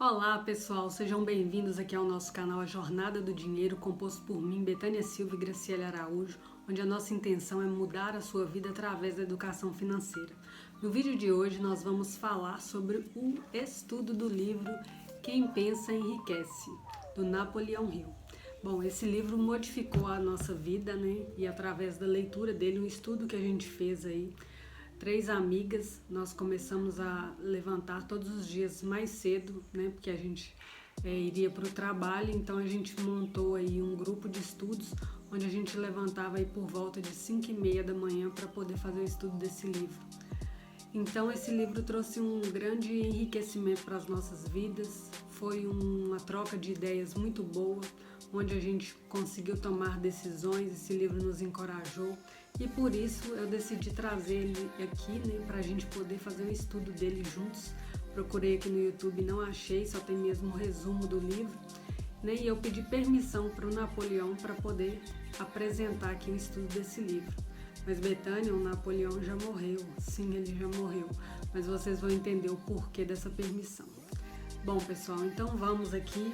Olá pessoal, sejam bem-vindos aqui ao nosso canal A Jornada do Dinheiro, composto por mim, Betânia Silva e Graciele Araújo, onde a nossa intenção é mudar a sua vida através da educação financeira. No vídeo de hoje nós vamos falar sobre o estudo do livro Quem Pensa Enriquece, do Napoleão Hill. Bom, esse livro modificou a nossa vida, né? E através da leitura dele, um estudo que a gente fez aí, 3 amigas, nós começamos a levantar todos os dias mais cedo, né? Porque a gente iria para o trabalho, então a gente montou aí um grupo de estudos, onde a gente levantava aí por volta de 5h30 da manhã para poder fazer o estudo desse livro. Então esse livro trouxe um grande enriquecimento para as nossas vidas, foi uma troca de ideias muito boa, onde a gente conseguiu tomar decisões, esse livro nos encorajou e por isso eu decidi trazer ele aqui, né, para a gente poder fazer um estudo dele juntos. Procurei aqui no YouTube, não achei, só tem mesmo o resumo do livro, né, e eu pedi permissão para o Napoleão para poder apresentar aqui o estudo desse livro. Mas Betânia, o Napoleão já morreu, sim, ele já morreu, mas vocês vão entender o porquê dessa permissão. Bom pessoal, então vamos aqui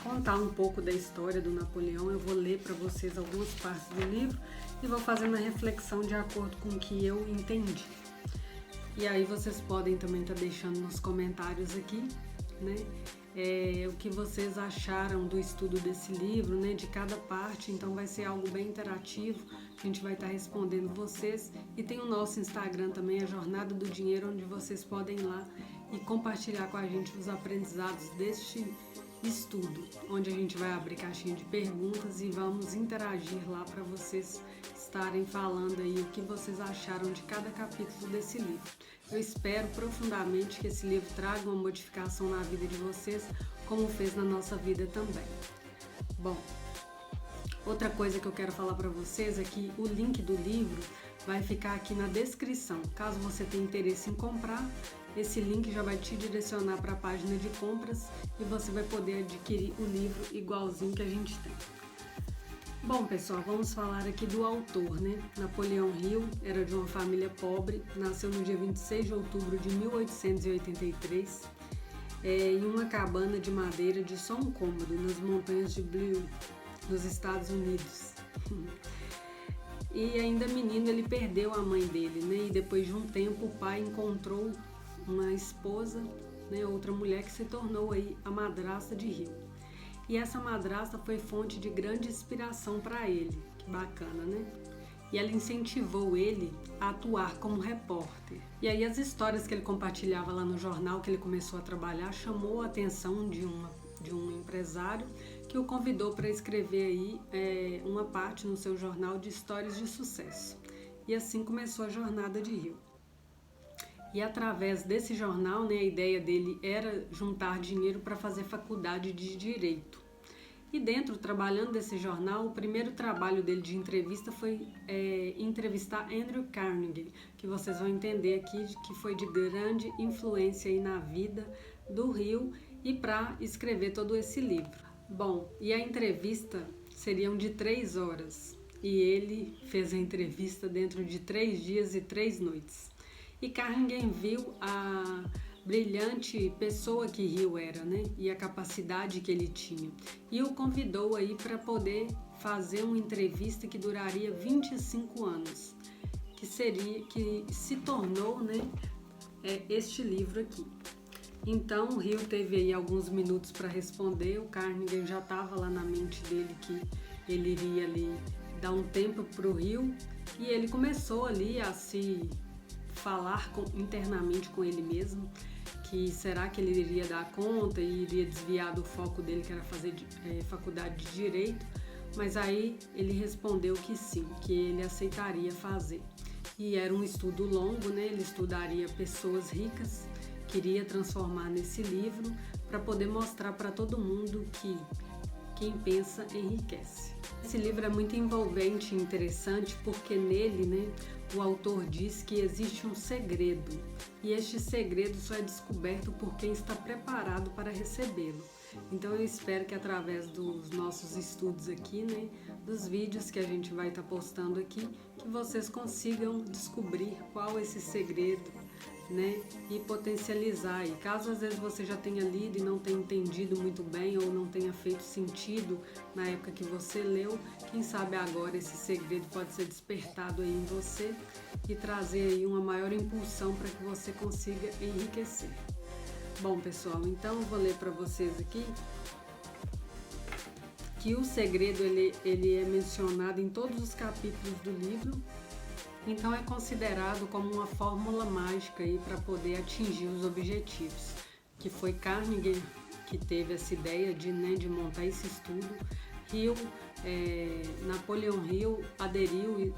contar um pouco da história do Napoleão. Eu vou ler para vocês algumas partes do livro e vou fazendo a reflexão de acordo com o que eu entendi. E aí vocês podem também estar deixando nos comentários aqui, né, o que vocês acharam do estudo desse livro, né, de cada parte. Então vai ser algo bem interativo, a gente vai estar respondendo vocês. E tem o nosso Instagram também, a Jornada do Dinheiro, onde vocês podem ir lá e compartilhar com a gente os aprendizados deste estudo, onde a gente vai abrir caixinha de perguntas e vamos interagir lá para vocês estarem falando aí o que vocês acharam de cada capítulo desse livro. Eu espero profundamente que esse livro traga uma modificação na vida de vocês, como fez na nossa vida também. Bom, outra coisa que eu quero falar para vocês é que o link do livro vai ficar aqui na descrição. Caso você tenha interesse em comprar, esse link já vai te direcionar para a página de compras e você vai poder adquirir o livro igualzinho que a gente tem. Bom pessoal, vamos falar aqui do autor, né? Napoleão Hill era de uma família pobre, nasceu no dia 26 de outubro de 1883 em uma cabana de madeira de só um cômodo nas montanhas de Blue, nos Estados Unidos. E ainda menino ele perdeu a mãe dele, né? E depois de um tempo o pai encontrou uma esposa, né, outra mulher que se tornou aí a madrasta de Hill. E essa madrasta foi fonte de grande inspiração para ele, que bacana, né? E ela incentivou ele a atuar como repórter. E aí as histórias que ele compartilhava lá no jornal que ele começou a trabalhar chamou a atenção de um empresário que o convidou para escrever aí uma parte no seu jornal de histórias de sucesso. E assim começou a jornada de Hill. E através desse jornal, né, a ideia dele era juntar dinheiro para fazer faculdade de Direito. E dentro, trabalhando desse jornal, o primeiro trabalho dele de entrevista foi entrevistar Andrew Carnegie, que vocês vão entender aqui que foi de grande influência aí na vida do Hill e para escrever todo esse livro. Bom, e a entrevista seriam de 3 horas e ele fez a entrevista dentro de 3 dias e 3 noites. E Carnegie viu a brilhante pessoa que Hill era, né? E a capacidade que ele tinha. E o convidou aí para poder fazer uma entrevista que duraria 25 anos, que se tornou, né, este livro aqui. Então Hill teve aí alguns minutos para responder. O Carnegie já estava lá na mente dele que ele iria ali dar um tempo para o Hill e ele começou ali a se falar internamente com ele mesmo, que será que ele iria dar conta e iria desviar do foco dele, que era fazer faculdade de Direito, mas aí ele respondeu que sim, que ele aceitaria fazer. E era um estudo longo, né? Ele estudaria pessoas ricas, queria transformar nesse livro para poder mostrar para todo mundo que quem pensa enriquece. Esse livro é muito envolvente e interessante porque nele, né, o autor diz que existe um segredo e este segredo só é descoberto por quem está preparado para recebê-lo. Então eu espero que através dos nossos estudos aqui, né, dos vídeos que a gente vai estar postando aqui, que vocês consigam descobrir qual esse segredo né, e potencializar. E caso às vezes você já tenha lido e não tenha entendido muito bem ou não tenha feito sentido na época que você leu, quem sabe agora esse segredo pode ser despertado aí em você e trazer aí uma maior impulsão para que você consiga enriquecer. Bom, pessoal, então eu vou ler para vocês aqui que o segredo ele é mencionado em todos os capítulos do livro. Então é considerado como uma fórmula mágica aí para poder atingir os objetivos, que foi Carnegie que teve essa ideia de montar esse estudo. Napoleon Hill aderiu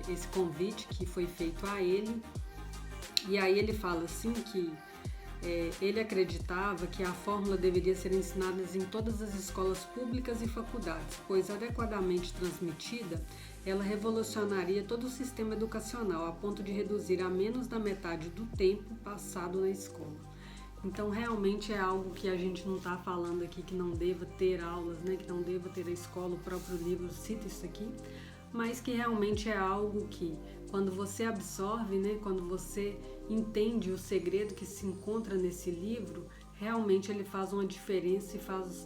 esse convite que foi feito a ele, e aí ele fala assim que ele acreditava que a fórmula deveria ser ensinada em todas as escolas públicas e faculdades, pois adequadamente transmitida, ela revolucionaria todo o sistema educacional, a ponto de reduzir a menos da metade do tempo passado na escola. Então, realmente é algo que a gente não está falando aqui que não deva ter aulas, né? Que não deva ter a escola, o próprio livro cita isso aqui, mas que realmente é algo que, quando você absorve, né? Quando você entende o segredo que se encontra nesse livro, realmente ele faz uma diferença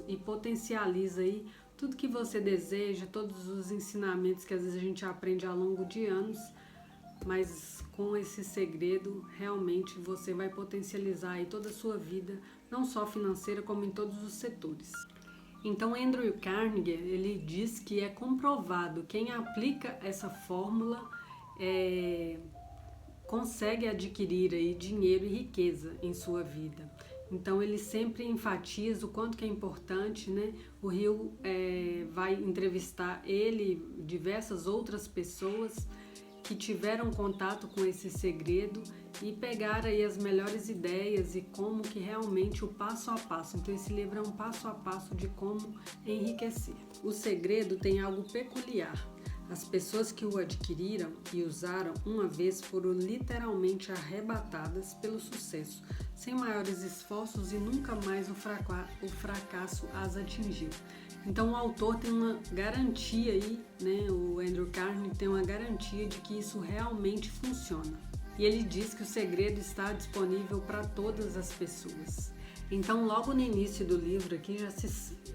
e potencializa aí tudo que você deseja, todos os ensinamentos que às vezes a gente aprende ao longo de anos, mas com esse segredo realmente você vai potencializar aí toda a sua vida, não só financeira como em todos os setores. Então Andrew Carnegie, ele diz que é comprovado quem aplica essa fórmula consegue adquirir aí dinheiro e riqueza em sua vida. Então ele sempre enfatiza o quanto que é importante, né? O Hill vai entrevistar ele e diversas outras pessoas que tiveram contato com esse segredo e pegar aí as melhores ideias e como que realmente o passo a passo. Então esse livro é um passo a passo de como enriquecer. O segredo tem algo peculiar. As pessoas que o adquiriram e usaram uma vez foram literalmente arrebatadas pelo sucesso, sem maiores esforços, e nunca mais o fracasso as atingiu. Então o autor tem uma garantia aí, né? O Andrew Carnegie tem uma garantia de que isso realmente funciona. E ele diz que o segredo está disponível para todas as pessoas. Então logo no início do livro aqui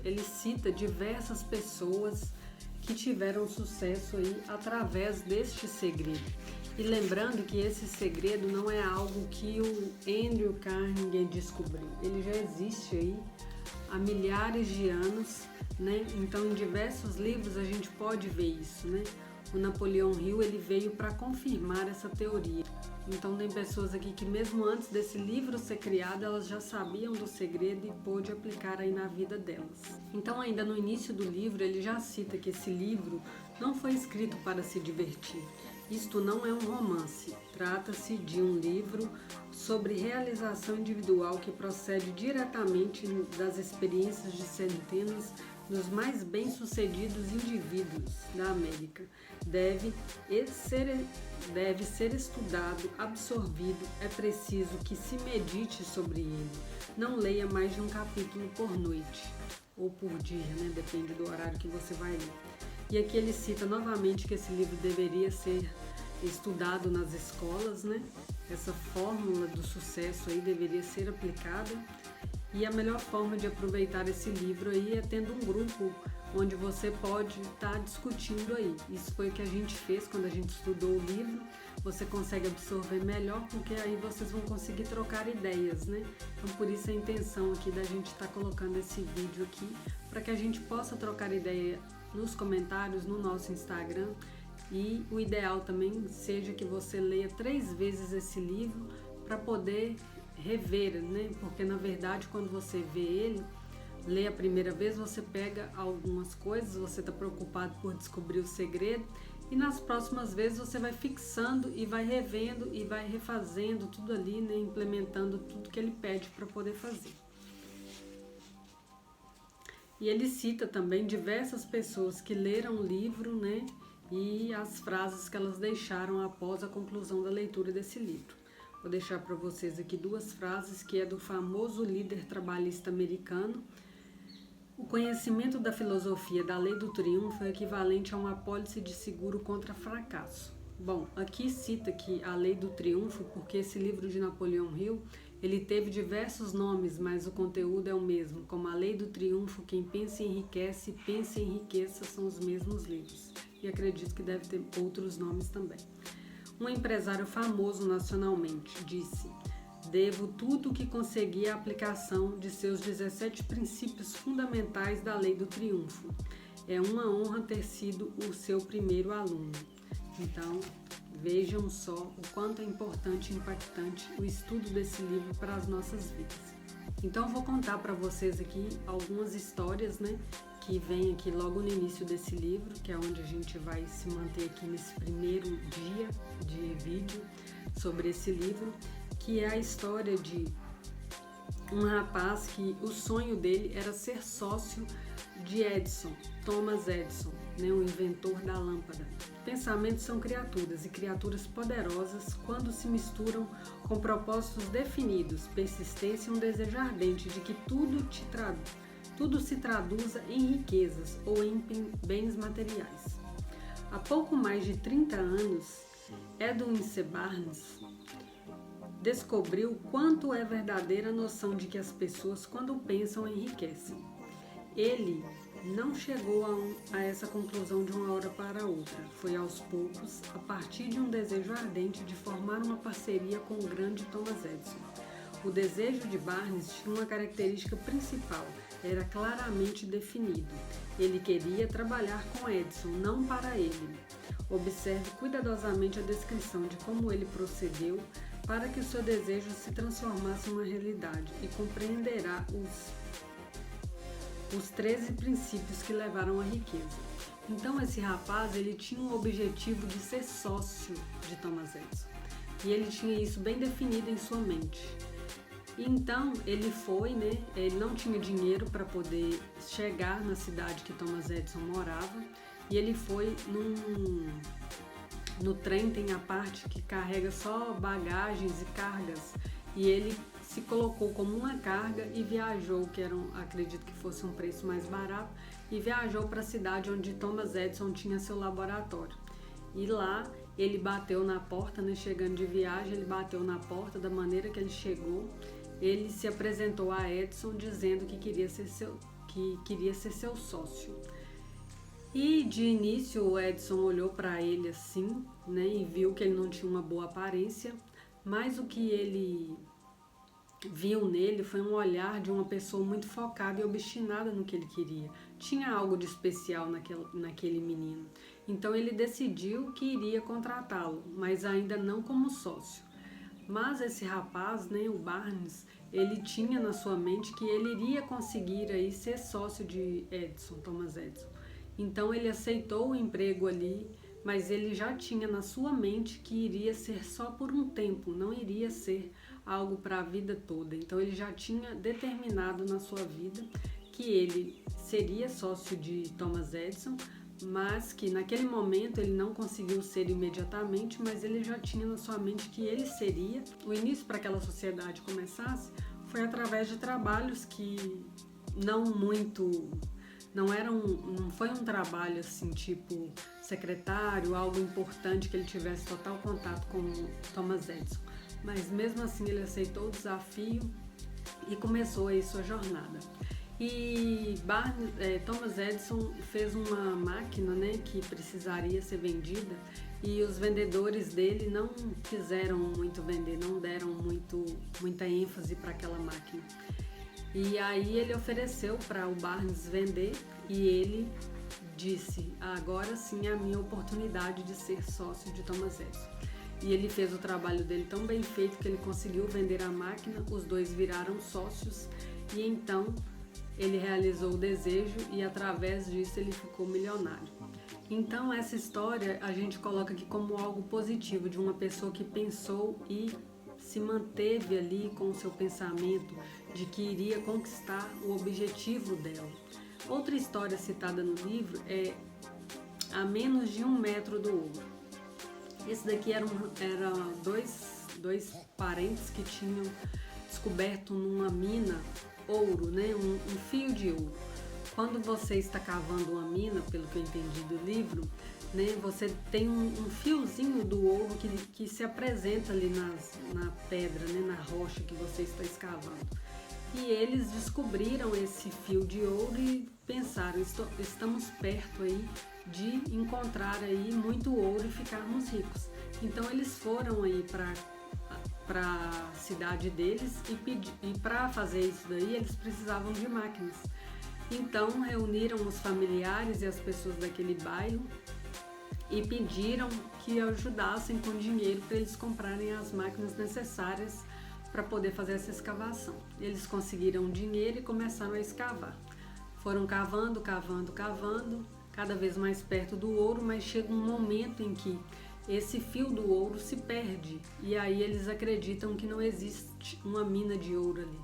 ele cita diversas pessoas que tiveram sucesso aí através deste segredo. E lembrando que esse segredo não é algo que o Andrew Carnegie descobriu. Ele já existe aí há milhares de anos, né? Então em diversos livros a gente pode ver isso, né? O Napoleon Hill, ele veio para confirmar essa teoria. Então tem pessoas aqui que mesmo antes desse livro ser criado, elas já sabiam do segredo e pôde aplicar aí na vida delas. Então ainda no início do livro ele já cita que esse livro não foi escrito para se divertir. Isto não é um romance, trata-se de um livro sobre realização individual que procede diretamente das experiências de centenas dos mais bem-sucedidos indivíduos da América. Deve ser estudado, absorvido, é preciso que se medite sobre ele. Não leia mais de um capítulo por noite, ou por dia, né? Depende do horário que você vai ler. E aqui ele cita novamente que esse livro deveria ser estudado nas escolas, né? Essa fórmula do sucesso aí deveria ser aplicada. E a melhor forma de aproveitar esse livro aí é tendo um grupo onde você pode estar discutindo aí. Isso foi o que a gente fez quando a gente estudou o livro. Você consegue absorver melhor, porque aí vocês vão conseguir trocar ideias, né? Então por isso a intenção aqui da gente estar colocando esse vídeo aqui, para que a gente possa trocar ideia nos comentários, no nosso Instagram. E o ideal também seja que você leia 3 vezes esse livro para poder rever, né? Porque na verdade quando você vê ele, lê a primeira vez, você pega algumas coisas, você está preocupado por descobrir o segredo, e nas próximas vezes você vai fixando e vai revendo e vai refazendo tudo ali, né? Implementando tudo que ele pede para poder fazer. E ele cita também diversas pessoas que leram o livro, né? E as frases que elas deixaram após a conclusão da leitura desse livro. Vou deixar para vocês aqui 2 frases que é do famoso líder trabalhista americano. O conhecimento da filosofia da lei do triunfo é equivalente a uma apólice de seguro contra fracasso. Bom, aqui cita que a Lei do Triunfo, porque esse livro de Napoleão Hill, ele teve diversos nomes, mas o conteúdo é o mesmo, como a Lei do Triunfo, Quem Pensa Enriquece, Pensa em Riqueza, são os mesmos livros. E acredito que deve ter outros nomes também. Um empresário famoso nacionalmente disse: devo tudo o que consegui à aplicação de seus 17 princípios fundamentais da Lei do Triunfo. É uma honra ter sido o seu primeiro aluno. Então, vejam só o quanto é importante e impactante o estudo desse livro para as nossas vidas. Então, eu vou contar para vocês aqui algumas histórias, que vem aqui logo no início desse livro, que é onde a gente vai se manter aqui nesse primeiro dia de vídeo sobre esse livro, que é a história de um rapaz que o sonho dele era ser sócio de Edison, Thomas Edison, o inventor da lâmpada. Pensamentos são criaturas, e criaturas poderosas quando se misturam com propósitos definidos, persistência e um desejo ardente de que tudo se traduza em riquezas ou em bens materiais. Há pouco mais de 30 anos, Edwin C. Barnes descobriu quanto é verdadeira a noção de que as pessoas, quando pensam, enriquecem. Ele não chegou a essa conclusão de uma hora para outra. Foi aos poucos, a partir de um desejo ardente de formar uma parceria com o grande Thomas Edison. O desejo de Barnes tinha uma característica principal, era claramente definido. Ele queria trabalhar com Edison, não para ele. Observe cuidadosamente a descrição de como ele procedeu para que o seu desejo se transformasse em uma realidade e compreenderá os 13 princípios que levaram à riqueza. Então esse rapaz, ele tinha um objetivo de ser sócio de Thomas Edison. E ele tinha isso bem definido em sua mente. Então ele foi, ele não tinha dinheiro para poder chegar na cidade que Thomas Edison morava, e ele foi no trem, tem a parte que carrega só bagagens e cargas, e ele se colocou como uma carga e viajou, acredito que fosse um preço mais barato, e viajou para a cidade onde Thomas Edison tinha seu laboratório. E lá ele bateu na porta, chegando de viagem, ele bateu na porta. Da maneira que ele chegou, ele se apresentou a Edison dizendo que queria ser seu sócio. E de início o Edison olhou para ele assim, e viu que ele não tinha uma boa aparência, mas o que ele viu nele foi um olhar de uma pessoa muito focada e obstinada no que ele queria. Tinha algo de especial naquele menino. Então ele decidiu que iria contratá-lo, mas ainda não como sócio. Mas esse rapaz, o Barnes, ele tinha na sua mente que ele iria conseguir aí ser sócio de Thomas Edison. Então ele aceitou o emprego ali, mas ele já tinha na sua mente que iria ser só por um tempo, não iria ser algo para a vida toda. Então ele já tinha determinado na sua vida que ele seria sócio de Thomas Edison, mas que naquele momento ele não conseguiu ser imediatamente, mas ele já tinha na sua mente que ele seria. O início para aquela sociedade começasse foi através de trabalhos que não foi um trabalho assim, tipo secretário, algo importante que ele tivesse total contato com Thomas Edison. Mas mesmo assim ele aceitou o desafio e começou aí sua jornada. E Thomas Edison fez uma máquina, que precisaria ser vendida, e os vendedores dele não quiseram muito vender, não deram muita ênfase para aquela máquina. E aí ele ofereceu para o Barnes vender, e ele disse: agora sim é a minha oportunidade de ser sócio de Thomas Edison. E ele fez o trabalho dele tão bem feito que ele conseguiu vender a máquina, os dois viraram sócios, e então ele realizou o desejo e através disso ele ficou milionário. Então essa história a gente coloca aqui como algo positivo, de uma pessoa que pensou e se manteve ali com o seu pensamento de que iria conquistar o objetivo dela. Outra história citada no livro é A Menos de 1 Metro do Ouro. Esse daqui eram dois parentes que tinham descoberto numa mina ouro, um fio de ouro. Quando você está cavando uma mina, pelo que eu entendi do livro, né, você tem um fiozinho do ouro que se apresenta ali na pedra, né, na rocha que você está escavando. E eles descobriram esse fio de ouro e pensaram, estamos perto aí de encontrar aí muito ouro e ficarmos ricos. Então eles foram aí para a cidade deles e para fazer isso daí eles precisavam de máquinas. Então reuniram os familiares e as pessoas daquele bairro e pediram que ajudassem com dinheiro para eles comprarem as máquinas necessárias para poder fazer essa escavação. Eles conseguiram dinheiro e começaram a escavar. Foram cavando, cada vez mais perto do ouro, mas chega um momento em que esse fio do ouro se perde e aí eles acreditam que não existe uma mina de ouro ali.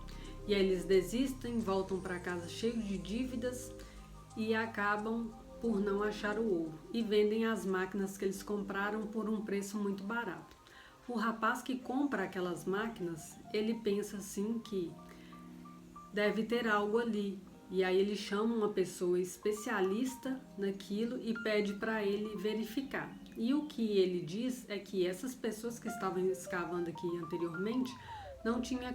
E aí eles desistem, voltam para casa cheios de dívidas e acabam por não achar o ouro e vendem as máquinas que eles compraram por um preço muito barato. O rapaz que compra aquelas máquinas, ele pensa assim que deve ter algo ali. E aí ele chama uma pessoa especialista naquilo e pede para ele verificar. E o que ele diz é que essas pessoas que estavam escavando aqui anteriormente não tinha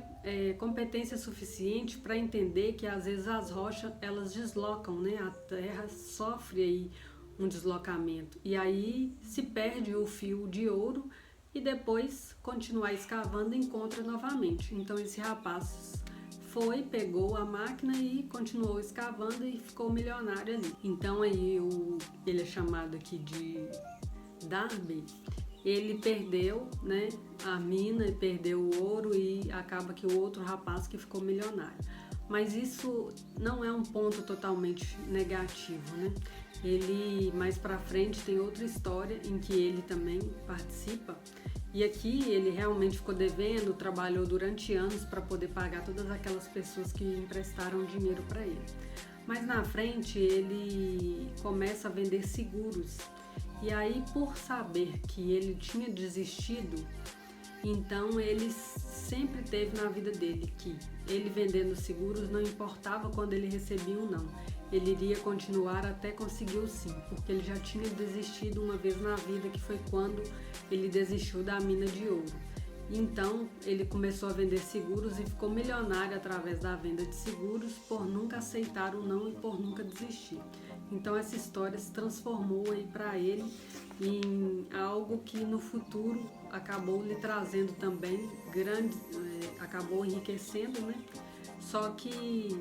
competência suficiente para entender que às vezes as rochas elas deslocam, né? A terra sofre aí um deslocamento e aí se perde o fio de ouro e depois continuar escavando encontra novamente. Então esse rapaz pegou a máquina e continuou escavando e ficou milionário ali. Então aí ele é chamado aqui de Darby. Ele perdeu, né, a mina e perdeu o ouro e acaba que o outro rapaz que ficou milionário. Mas isso não é um ponto totalmente negativo, né? Ele mais pra frente tem outra história em que ele também participa. E aqui ele realmente ficou devendo, trabalhou durante anos para poder pagar todas aquelas pessoas que emprestaram dinheiro para ele. Mas na frente ele começa a vender seguros. E aí, por saber que ele tinha desistido, então ele sempre teve na vida dele que ele vendendo seguros não importava quando ele recebia ou não. Ele iria continuar até conseguir o sim, porque ele já tinha desistido uma vez na vida, que foi quando ele desistiu da mina de ouro. Então ele começou a vender seguros e ficou milionário através da venda de seguros por nunca aceitar o não e por nunca desistir. Então essa história se transformou aí para ele em algo que no futuro acabou lhe trazendo também acabou enriquecendo, né? Só que,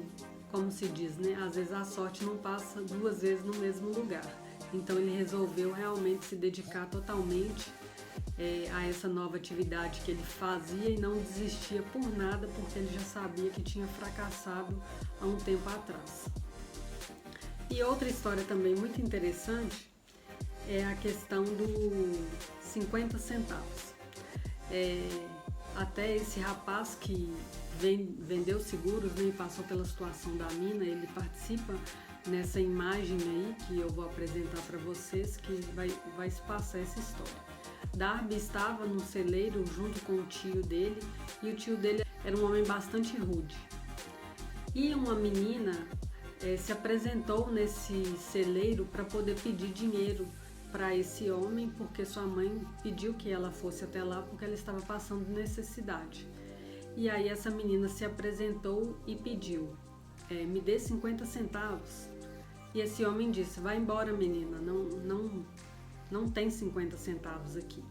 como se diz, né? Às vezes a sorte não passa duas vezes no mesmo lugar. Então ele resolveu realmente se dedicar totalmente a essa nova atividade que ele fazia e não desistia por nada, porque ele já sabia que tinha fracassado há um tempo atrás. E outra história também muito interessante é a questão do 50 centavos. Até esse rapaz que vendeu seguros, né, e passou pela situação da mina, ele participa nessa imagem aí que eu vou apresentar para vocês, que vai se passar essa história. Darby estava no celeiro junto com o tio dele, e o tio dele era um homem bastante rude. E uma menina se apresentou nesse celeiro para poder pedir dinheiro para esse homem, porque sua mãe pediu que ela fosse até lá porque ela estava passando necessidade. E aí essa menina se apresentou e pediu, me dê 50 centavos. E esse homem disse, vai embora menina, não tem 50 centavos aqui.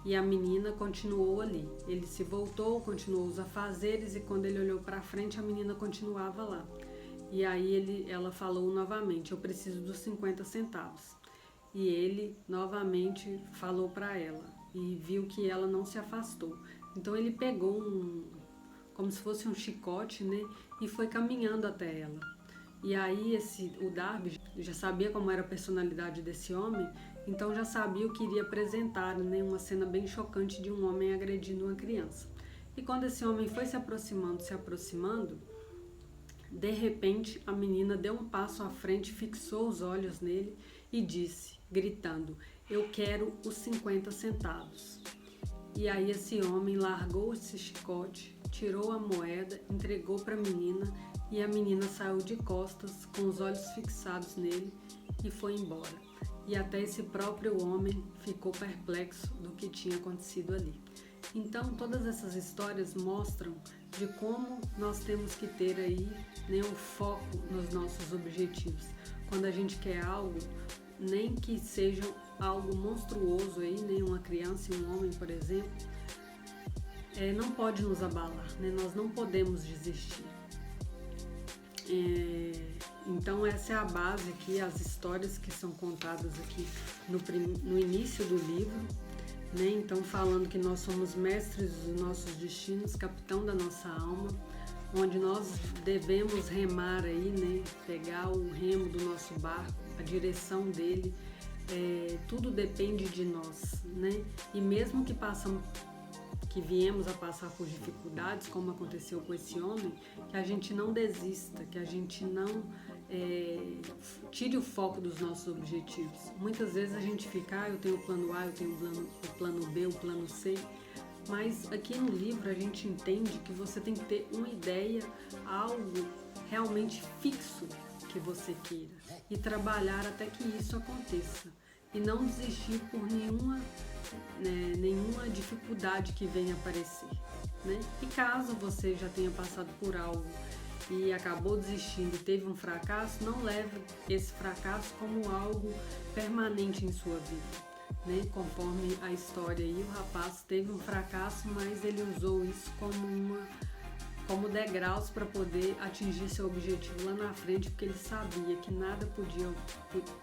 E a menina continuou ali. Ele se voltou, continuou os afazeres e quando ele olhou para frente a menina continuava lá. E aí ela falou novamente, eu preciso dos 50 centavos. E ele novamente falou para ela e viu que ela não se afastou. Então ele pegou como se fosse um chicote, né, e foi caminhando até ela. E aí o Darby já sabia como era a personalidade desse homem, então já sabia o que iria apresentar, né, uma cena bem chocante de um homem agredindo uma criança. E quando esse homem foi se aproximando, de repente a menina deu um passo à frente, fixou os olhos nele e disse, gritando, eu quero os 50 centavos. E aí esse homem largou esse chicote, tirou a moeda, entregou para a menina e a menina saiu de costas, com os olhos fixados nele e foi embora. E até esse próprio homem ficou perplexo do que tinha acontecido ali. Então, todas essas histórias mostram de como nós temos que ter aí, né, o foco nos nossos objetivos. Quando a gente quer algo, nem que seja algo monstruoso aí, né, uma criança e um homem, por exemplo, não pode nos abalar, né? Nós não podemos desistir. Então essa é a base aqui, as histórias que são contadas aqui no início do livro, né? Então falando que nós somos mestres dos nossos destinos, capitão da nossa alma, onde nós devemos remar aí, né? Pegar o remo do nosso barco, a direção dele, tudo depende de nós, né? E mesmo que viemos a passar por dificuldades, como aconteceu com esse homem, que a gente não desista, que a gente não tire o foco dos nossos objetivos. Muitas vezes a gente fica, eu tenho o plano A, eu tenho o plano B, o plano C, mas aqui no livro a gente entende que você tem que ter uma ideia, algo realmente fixo que você queira e trabalhar até que isso aconteça e não desistir por nenhuma dificuldade que venha aparecer, né? E caso você já tenha passado por algo e acabou desistindo e teve um fracasso, não leve esse fracasso como algo permanente em sua vida, né? Conforme a história aí, o rapaz teve um fracasso, mas ele usou isso como degraus para poder atingir seu objetivo lá na frente, porque ele sabia que nada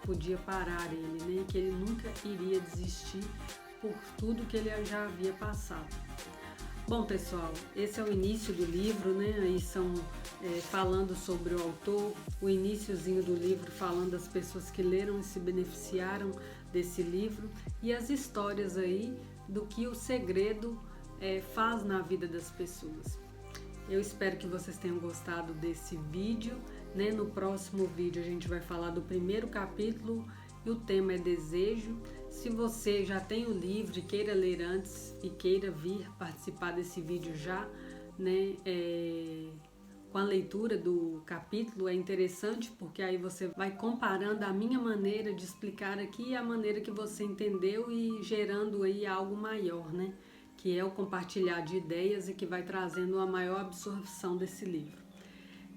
podia parar ele, né? Que ele nunca iria desistir por tudo que ele já havia passado. Bom, pessoal, esse é o início do livro, né? Aí são falando sobre o autor, o iniciozinho do livro falando das pessoas que leram e se beneficiaram desse livro e as histórias aí do que o segredo faz na vida das pessoas. Eu espero que vocês tenham gostado desse vídeo, né? No próximo vídeo a gente vai falar do primeiro capítulo e o tema é desejo. Se você já tem o livro e queira ler antes e queira vir participar desse vídeo já, né, com a leitura do capítulo, é interessante porque aí você vai comparando a minha maneira de explicar aqui e a maneira que você entendeu e gerando aí algo maior, né, que é o compartilhar de ideias e que vai trazendo uma maior absorção desse livro.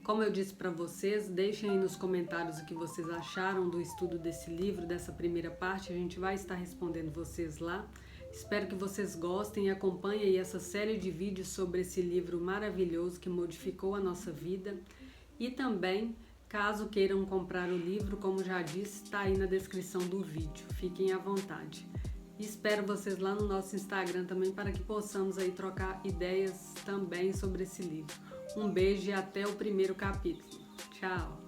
Como eu disse para vocês, deixem aí nos comentários o que vocês acharam do estudo desse livro, dessa primeira parte, a gente vai estar respondendo vocês lá. Espero que vocês gostem e acompanhem aí essa série de vídeos sobre esse livro maravilhoso que modificou a nossa vida. E também, caso queiram comprar o livro, como já disse, está aí na descrição do vídeo. Fiquem à vontade. E espero vocês lá no nosso Instagram também para que possamos aí trocar ideias também sobre esse livro. Um beijo e até o primeiro capítulo. Tchau!